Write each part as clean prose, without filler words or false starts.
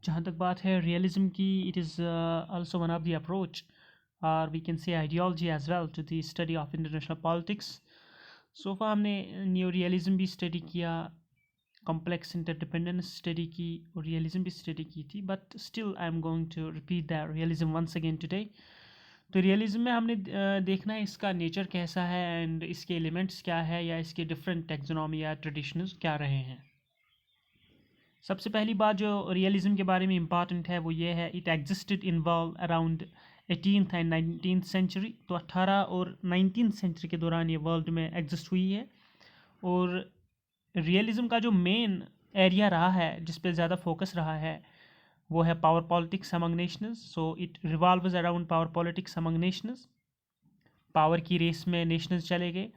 जहाँ तक बात है रियलिज्म की, it is also one of the approach और we can say ideology as well to the study of international politics. So far हमने न्यू रियलिज्म भी स्टडी किया, कॉम्प्लेक्स इंटरडिपेंडेंस स्टडी की और रियलिज्म भी स्टडी की थी, but still I am going to repeat the realism once again today. तो realism में हमने देखना है इसका नेचर कैसा है एंड इसके एलिमेंट्स क्या है या इसके डिफरेंट टेक्सोनॉमी या ट्रेडिशंस क्या रहे हैं। सबसे पहली बात जो रियलिज्म के बारे में इम्पॉर्टेंट है वो ये है, it existed in world around 18th and 19th century. तो 18 और 19th सेंचुरी के दौरान ये वर्ल्ड में एग्जिस्ट हुई है। और रियलिज्म का जो मेन एरिया रहा है, जिस पे ज़्यादा फोकस रहा है, वो है power politics among Nations. So it revolves around power politics among Nations. Power की रेस में नेशंस चले गए।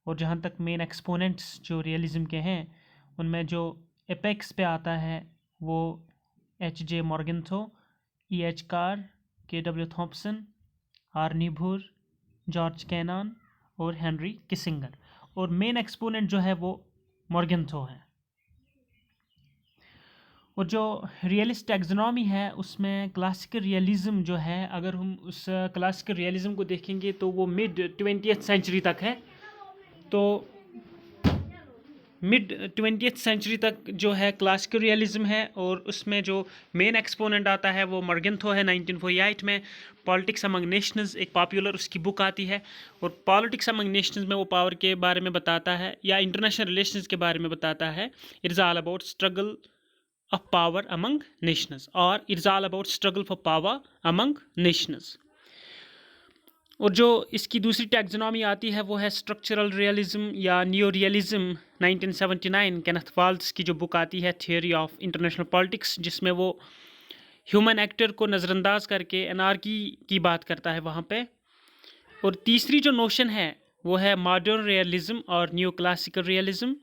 और जहाँ तक मेन एक्सपोनेंट्स जो रियलिज्म के हैं, उनमें जो एपेक्स पे आता है वो H.J. मॉर्गन्थो, E.H. Car, K.W. Thompson, Arnie भूर, जॉर्ज कैनान और हेनरी किसिंगर। और मेन एक्सपोनेंट जो है वो मॉर्गन्थो है। और जो रियलिस्ट टैक्सोनॉमी है उसमें क्लासिकल रियलिज्म जो है, अगर हम उस क्लासिकल रियलिज्म को देखेंगे तो वो मिड 20th सेंचुरी तक है। तो मिड 20th सेंचुरी तक जो है क्लासिकल रियलिज्म है, और उसमें जो मेन एक्सपोनेंट आता है वो मॉर्गन्थो है। 1948 में पॉलिटिक्स अमंग नेशंस एक पॉपुलर उसकी बुक आती है, और पॉलिटिक्स अमंग नेशंस में वो पावर के बारे में बताता है या इंटरनेशनल रिलेशंस के बारे में बताता है। It is all about struggle of power among nations, और it is all about struggle for power among nations. और जो इसकी दूसरी टैक्सोनॉमी आती है वो है स्ट्रक्चरल रियलिज्म या न्यू रियलिज्म। 1979 केनेथ वाल्ट्ज की जो बुक आती है थियोरी ऑफ इंटरनेशनल पॉलिटिक्स, जिसमें वो ह्यूमन एक्टर को नज़रअंदाज करके एनार्की की बात करता है वहाँ पे। और तीसरी जो नोशन है वो है मॉडर्न रियलिज्म और न्यू क्लासिकल रियलिज्म।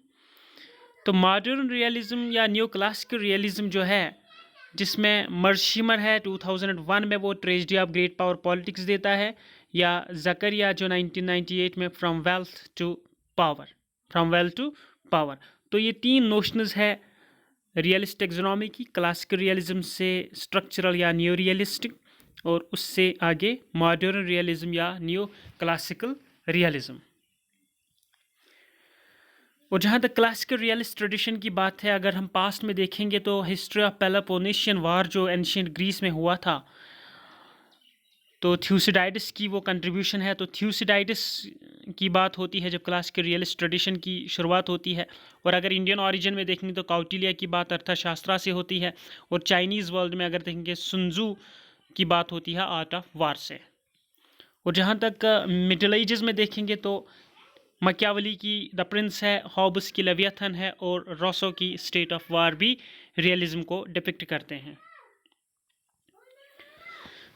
तो मॉडर्न रियलिज्म या न्यू क्लासिकल रियलिज्म जो है, जिसमें मर्शिमर है 2001 में वो tragedy of great power politics देता है, या जकरिया जो 1998 में फ्रॉम वेल्थ टू पावर। तो ये तीन नोशंस है रियलिस्ट टैक्सोनॉमी की, क्लासिकल रियलिज्म से स्ट्रक्चरल या न्यू रियलिस्टिक, और उससे आगे मॉडर्न रियलिज्म या न्यू क्लासिकल रियलिज्म। और जहाँ तक क्लासिकल रियलिस्ट ट्रेडिशन की बात है, अगर हम पास्ट में देखेंगे तो हिस्ट्री ऑफ पेलोपोनेशियन वार जो एंशियंट ग्रीस में हुआ था, तो थ्यूसिडाइडस की वो कंट्रीब्यूशन है। तो थ्यूसिडाइडस की बात होती है जब क्लासिकल रियलिस्ट ट्रेडिशन की शुरुआत होती है। और अगर इंडियन ओरिजिन में देखेंगे तो कौटिल्य की बात अर्थशास्त्र से होती है। और चाइनीज़ वर्ल्ड में अगर देखेंगे सुनजू की बात होती है आर्ट ऑफ वार से। और जहाँ तक मिडल एजेस में देखेंगे तो मकियावली की द प्रिंस है, हॉब्स की लेवियाथन है, और रोसो की स्टेट ऑफ वार भी रियलिज्म को डिपिक्ट करते हैं।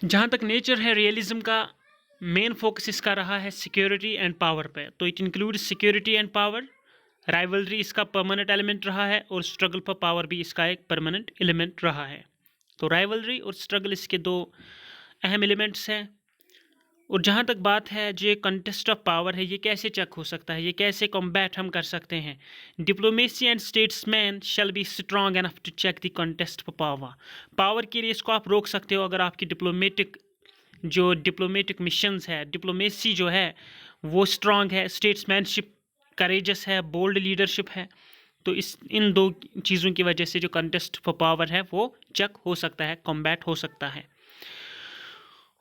जहाँ तक नेचर है रियलिज्म का, मेन फोकस इसका रहा है सिक्योरिटी एंड पावर पे। तो it includes security and power. Rivalry इसका परमानेंट एलिमेंट रहा है, और स्ट्रगल फॉर पावर भी इसका एक परमानेंट एलिमेंट रहा है। तो राइवलरी और स्ट्रगल इसके दो अहम एलिमेंट्स हैं। और जहाँ तक बात है जो कंटेस्ट ऑफ पावर है, ये कैसे चेक हो सकता है, ये कैसे कॉम्बैट हम कर सकते हैं। Diplomacy and statesman shall be strong enough to check the contest for power. Power की रेस को आप रोक सकते हो अगर आपकी डिप्लोमेटिक मिशंस है, डिप्लोमेसी जो है वो स्ट्रॉन्ग है, स्टेट्समैनशिप करेजस है, बोल्ड लीडरशिप है। तो इन दो चीज़ों की वजह से जो कंटेस्ट फॉर पावर है वो चेक हो सकता है, कॉम्बैट हो सकता है।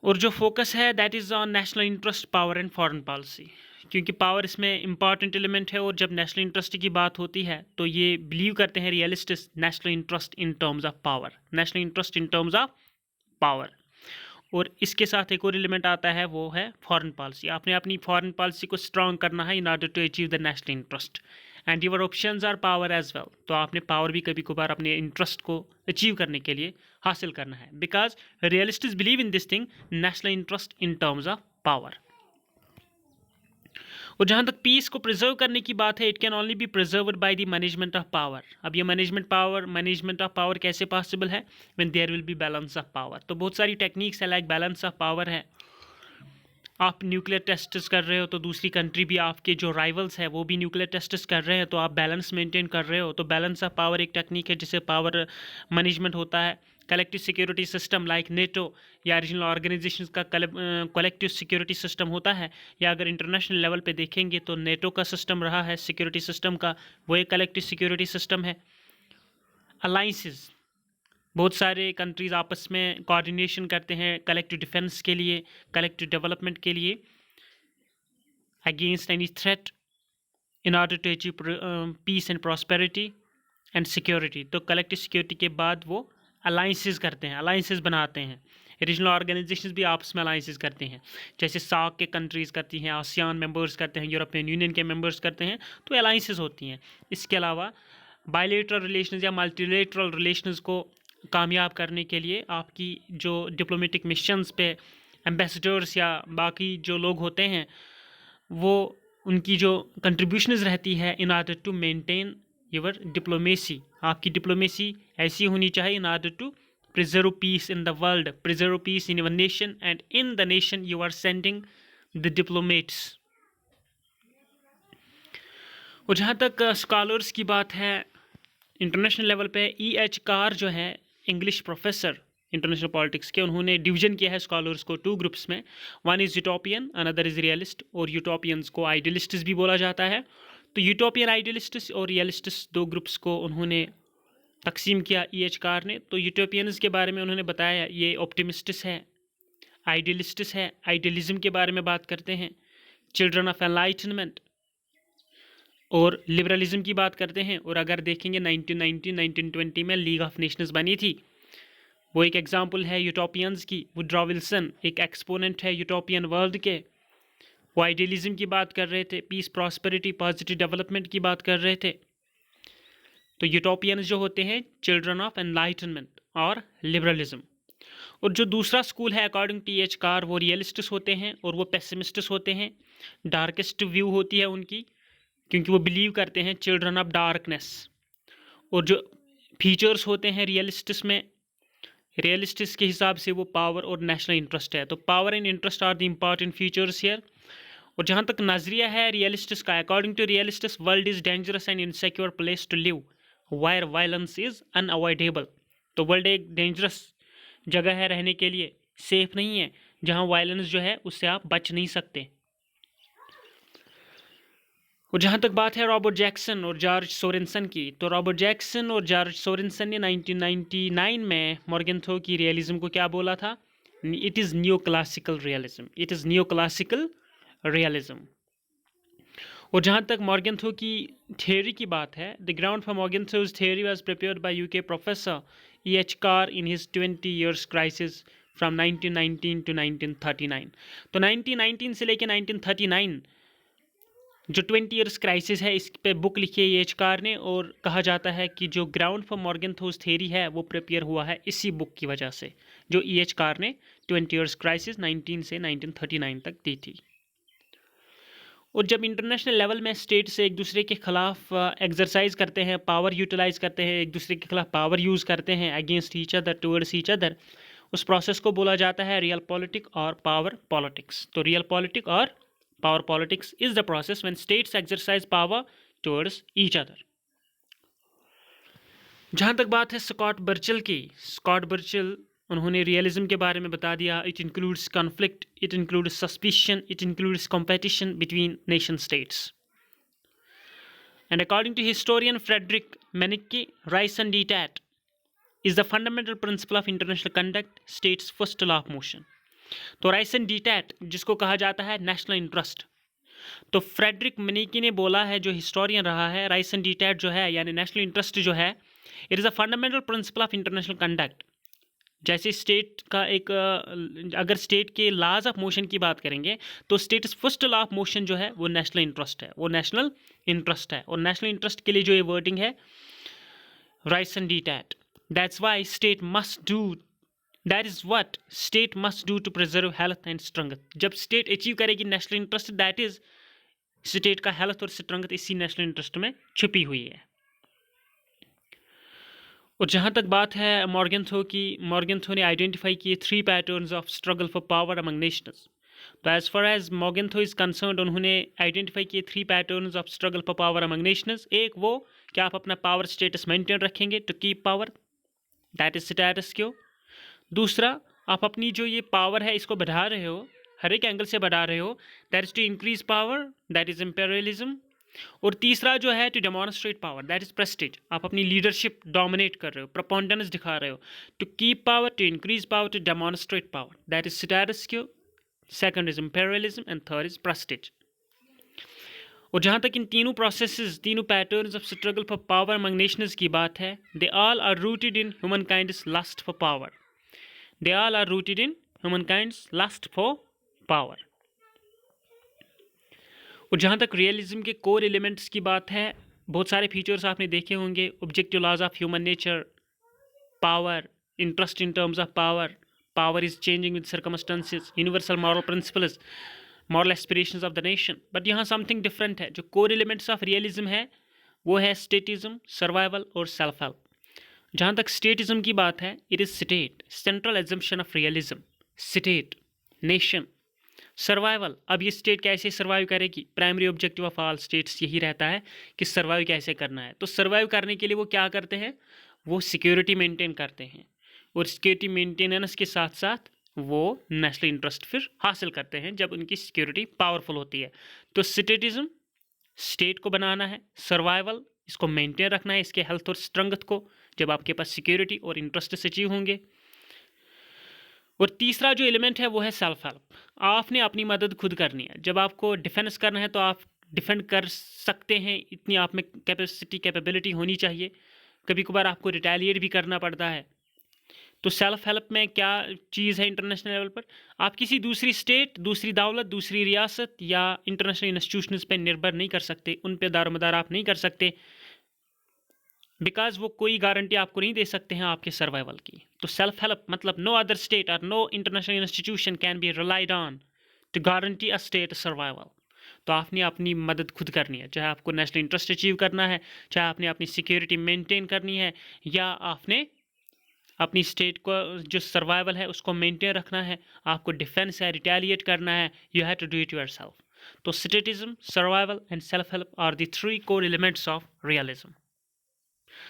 और जो फोकस है that is on national interest, power and foreign policy, क्योंकि पावर इसमें इंपॉर्टेंट एलिमेंट है। और जब नेशनल इंटरेस्ट की बात होती है तो ये बिलीव करते हैं realists, national interest in terms of power, national interest in terms of power. और इसके साथ एक और एलिमेंट आता है वो है फॉरेन पॉलिसी। आपने अपनी फॉरेन पॉलिसी को स्ट्रॉन्ग करना है in order to achieve the national interest, and your options are power as well. तो आपने पावर भी कभी कभार अपने इंटरेस्ट को अचीव करने के लिए हासिल करना है, because realists believe in this thing, national interest in terms of power. और जहाँ तक पीस को प्रिजर्व करने की बात है, it can only be preserved by the management of power. अब ये मैनेजमेंट ऑफ पावर कैसे पॉसिबल है, when there will be balance of power. तो बहुत सारी टेक्निक्स है, लाइक बैलेंस ऑफ पावर है। आप न्यूक्लियर टेस्ट्स कर रहे हो तो दूसरी कंट्री भी, आपके जो राइवल्स है वो भी न्यूक्लियर टेस्ट्स कर रहे हैं, तो आप बैलेंस मेंटेन कर रहे हो। तो बैलेंस ऑफ पावर एक टेक्निक है जिसे पावर मैनेजमेंट होता है। Collective security system like NATO या रीजनल ऑर्गेनाइजेशन का कलेक्टिव सिक्योरिटी सिस्टम होता है, या अगर इंटरनेशनल लेवल पे देखेंगे तो नेटो का सिस्टम रहा है सिक्योरिटी सिस्टम का, वो एक कलेक्टिव सिक्योरिटी सिस्टम है। अलाइंसेस, बहुत सारे कंट्रीज़ आपस में कोऑर्डिनेशन करते हैं कलेक्टिव डिफेंस के लिए, कलेक्टिव डेवलपमेंट के लिए, against any threat in order to achieve peace and prosperity and security. तो कलेक्टिव सिक्योरिटी के बाद वो अलाइंसेस करते हैं, अलाइंसेस बनाते हैं। रीजनल ऑर्गेनाइजेशंस भी आपस में अलाइंसेस करते हैं, जैसे सार्क के कंट्रीज़ करती हैं, आसियान मेंबर्स करते हैं, यूरोपियन यूनियन के मेंबर्स करते हैं, तो अलाइंसेस होती हैं। इसके अलावा बायलेटरल रिलेशंस या मल्टीलेटरल रिलेशंस को कामयाब करने के लिए आपकी जो डिप्लोमेटिक मिशंस पे एम्बेसडर्स या बाकी जो लोग होते हैं, वो उनकी जो कंट्रीब्यूशंस रहती है in order to maintain your diplomacy, आपकी डिप्लोमेसी ऐसी होनी चाहिए in order to preserve peace in the world, preserve peace in your nation and in the nation you are sending the diplomats. और जहाँ तक स्कॉलर्स की बात है इंटरनेशनल लेवल पे, E.H. कार जो है इंग्लिश प्रोफेसर इंटरनेशनल पॉलिटिक्स के, उन्होंने डिवीजन किया है स्कॉलर्स को 2 ग्रुप्स में, one is utopian, another is realist. और यूटोपियंस को आइडियलिस्ट्स भी बोला जाता है। तो यूटोपियन, आइडियलिस्ट्स और रियलिस्ट्स 2 ग्रुप्स को उन्होंने तकसीम किया E.H. कार ने। तो यूटोपियंस के बारे में उन्होंने बताया ये ऑप्टिमिस्टिस है, आइडियलिस्टिस है, आइडियलिज्म के बारे में बात करते हैं, चिल्ड्रन ऑफ एनलाइटनमेंट और लिबरलिज्म की बात करते हैं। और अगर देखेंगे 1919-1920 में लीग ऑफ नेशंस बनी थी, वो एक एग्जांपल है यूटोपियंस की। वुड्रो विल्सन एक एक्सपोनेंट है यूटोपियन वर्ल्ड के, वो आइडियलिज्म की बात कर रहे थे, पीस, प्रॉस्पेरिटी, पॉजिटिव डेवलपमेंट की बात कर रहे थे। तो यूटोपियंस जो होते हैं चिल्ड्रन ऑफ एनलाइटनमेंट और लिबरलिज्म। और जो दूसरा स्कूल है अकॉर्डिंग टू E.H. कार, वो रियलिस्टिस होते हैं और वो पेसिमिस्टिस होते हैं, डार्केस्ट व्यू होती है उनकी, क्योंकि वो बिलीव करते हैं चिल्ड्रन ऑफ डार्कनेस। और जो फीचर्स होते हैं रियलिस्टिस में, रियलिस्टिस के हिसाब से वो पावर और नेशनल इंटरेस्ट है। तो power and interest are the important features here. और जहाँ तक नजरिया है रियलिस्टिस का, according to realists world is dangerous and insecure place to live where violence is unavoidable. तो वर्ल्ड एक डेंजरस जगह है रहने के लिए, सेफ नहीं है, जहाँ वायलेंस जो है उससे आप बच नहीं सकते। और जहाँ तक बात है रॉबर्ट जैक्सन और जॉर्ज सोरेनसन की, तो रॉबर्ट जैक्सन और जॉर्ज सोरेनसन ने 1999 में मॉर्गेंथो की रियलिज्म को क्या बोला था? It is new classical realism, it is new classical realism. और जहाँ तक मॉर्गेंथो की थियोरी की बात है, the ground for Morgenthau's theory was prepared by UK professor E.H. Carr in his 20 years crisis from 1919 to 1939। तो 1919 से लेकर 1939 जो 20 years क्राइसिस है, इस पे बुक लिखी है E.H. कार ने। और कहा जाता है कि जो ग्राउंड फॉर मॉर्गेंथोज थियोरी है वो प्रिपेयर हुआ है इसी बुक की वजह से, जो E.H. कार ने 20 years क्राइसिस 19 से 1939 तक दी थी। और जब इंटरनेशनल लेवल में स्टेट्स एक दूसरे के खिलाफ एक्सरसाइज करते हैं, पावर यूटिलाइज करते हैं, एक दूसरे के खिलाफ पावर यूज़ करते हैं against each other, towards each other, उस प्रोसेस को बोला जाता है रियल पॉलिटिक और पावर पॉलिटिक्स। तो रियल पॉलिटिक और power politics is the process when states exercise power towards each other. जहाँ तक बात है स्कॉट बर्चिल की, स्कॉट बर्चिल उन्होंने रियलिज्म के बारे में बता दिया, it includes conflict, it includes suspicion, it includes competition between nation states. And according to historian Friedrich Meinecke, raison d'etat is the fundamental principle of international conduct, states first law of motion। तो राइसेनडिटैट जिसको कहा जाता है national interest, तो Frederick मेनिकी ने बोला है, जो हिस्टोरियन रहा है, राइसेनडिटैट जो है यानी नेशनल इंटरेस्ट जो है, it is a fundamental principle of international conduct. जैसे स्टेट का एक अगर स्टेट के लॉज ऑफ मोशन की बात करेंगे तो states first law of motion जो है वो नेशनल इंटरेस्ट है, वो नेशनल इंटरेस्ट है। और नेशनल इंटरेस्ट के लिए जो ये वर्डिंग है राइसेनडिटैट, that's why state must do, that is what state must do to preserve health and strength। जब स्टेट अचीव करेगी national interest, that is state का हेल्थ और स्ट्रेंथ इसी नेशनल इंटरेस्ट में छुपी हुई है। और जहाँ तक बात है मॉर्गेंथो की, मॉर्गेंथो ने आइडेंटिफाई किए 3 patterns of struggle for power among nations. तो as far as Morgenthau is concerned, उन्होंने आइडेंटिफाई किए 3 patterns of struggle for power among nations. एक वो कि आप अपना पावर स्टेटस मेंटेन रखेंगे to keep power, that is status quo. दूसरा, आप अपनी जो ये पावर है इसको बढ़ा रहे हो, हर एक एंगल से बढ़ा रहे हो, that is to increase power, that is imperialism. और तीसरा जो है to demonstrate power, that is prestige, आप अपनी लीडरशिप डोमिनेट कर रहे हो, प्रोपोंडेंस दिखा रहे हो। To keep power, to increase power, to demonstrate power, that is status quo. Second is imperialism and third is prestige. और जहाँ तक इन तीनों प्रोसेसेस, तीनों patterns of struggle for power among nations की बात है, they all are rooted in humankind's lust for power. They all are rooted in humankind's lust for power. और जहाँ तक रियलिज्म के कोर एलिमेंट्स की बात है, बहुत सारे फीचर्स आपने देखे होंगे, objective laws of human nature, power, interest in terms of power, power is changing with circumstances, universal moral principles, moral aspirations of the nation. But यहाँ समथिंग डिफरेंट है। जो कोर एलिमेंट्स ऑफ रियलिज्म है वो है statism, survival और self help. जहाँ तक statism की बात है, it is state, central assumption of realism. State, nation, survival. अब ये स्टेट कैसे सर्वाइव करेगी? Primary objective of all states यही रहता है कि सर्वाइव कैसे करना है। तो सर्वाइव करने के लिए वो क्या करते हैं? वो सिक्योरिटी मेंटेन करते हैं, और सिक्योरिटी मेंटेनेंस के साथ साथ वो नेशनल इंटरेस्ट फिर हासिल करते हैं जब उनकी सिक्योरिटी पावरफुल होती है। तो स्टेटिज्म, स्टेट को बनाना है, सर्वाइवल, इसको मेंटेन रखना है, इसके हेल्थ और स्ट्रेंथ को, जब आपके पास सिक्योरिटी और इंटरेस्ट अचीव होंगे। और तीसरा जो एलिमेंट है वो है सेल्फ हेल्प। आपने अपनी मदद खुद करनी है। जब आपको डिफेंस करना है तो आप डिफेंड कर सकते हैं, इतनी आप में कैपेबिलिटी होनी चाहिए। कभी कभार आपको रिटेलिएट भी करना पड़ता है। तो सेल्फ हेल्प में क्या चीज़ है इंटरनेशनल लेवल पर? आप किसी दूसरी स्टेट, दूसरी दौलत, दूसरी रियासत या इंटरनेशनल इंस्टीट्यूशंस पे निर्भर नहीं कर सकते, उन पे दारोमदार आप नहीं कर सकते, बिकॉज वो कोई गारंटी आपको नहीं दे सकते हैं आपके सर्वाइवल की। तो सेल्फ हेल्प मतलब नो अदर स्टेट और no international institution can be relied on to guarantee a state survival. तो आपने अपनी मदद खुद करनी है, चाहे आपको नेशनल इंटरेस्ट अचीव करना है, चाहे आपने अपनी सिक्योरिटी मेंटेन करनी है, या आपने अपनी स्टेट को जो सर्वाइवल है उसको मेंटेन रखना है, आपको डिफेंस है, रिटेलिएट करना है, you have to do it yourself. तो statism, survival and self help are the three core elements of realism.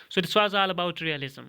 So this was all about realism.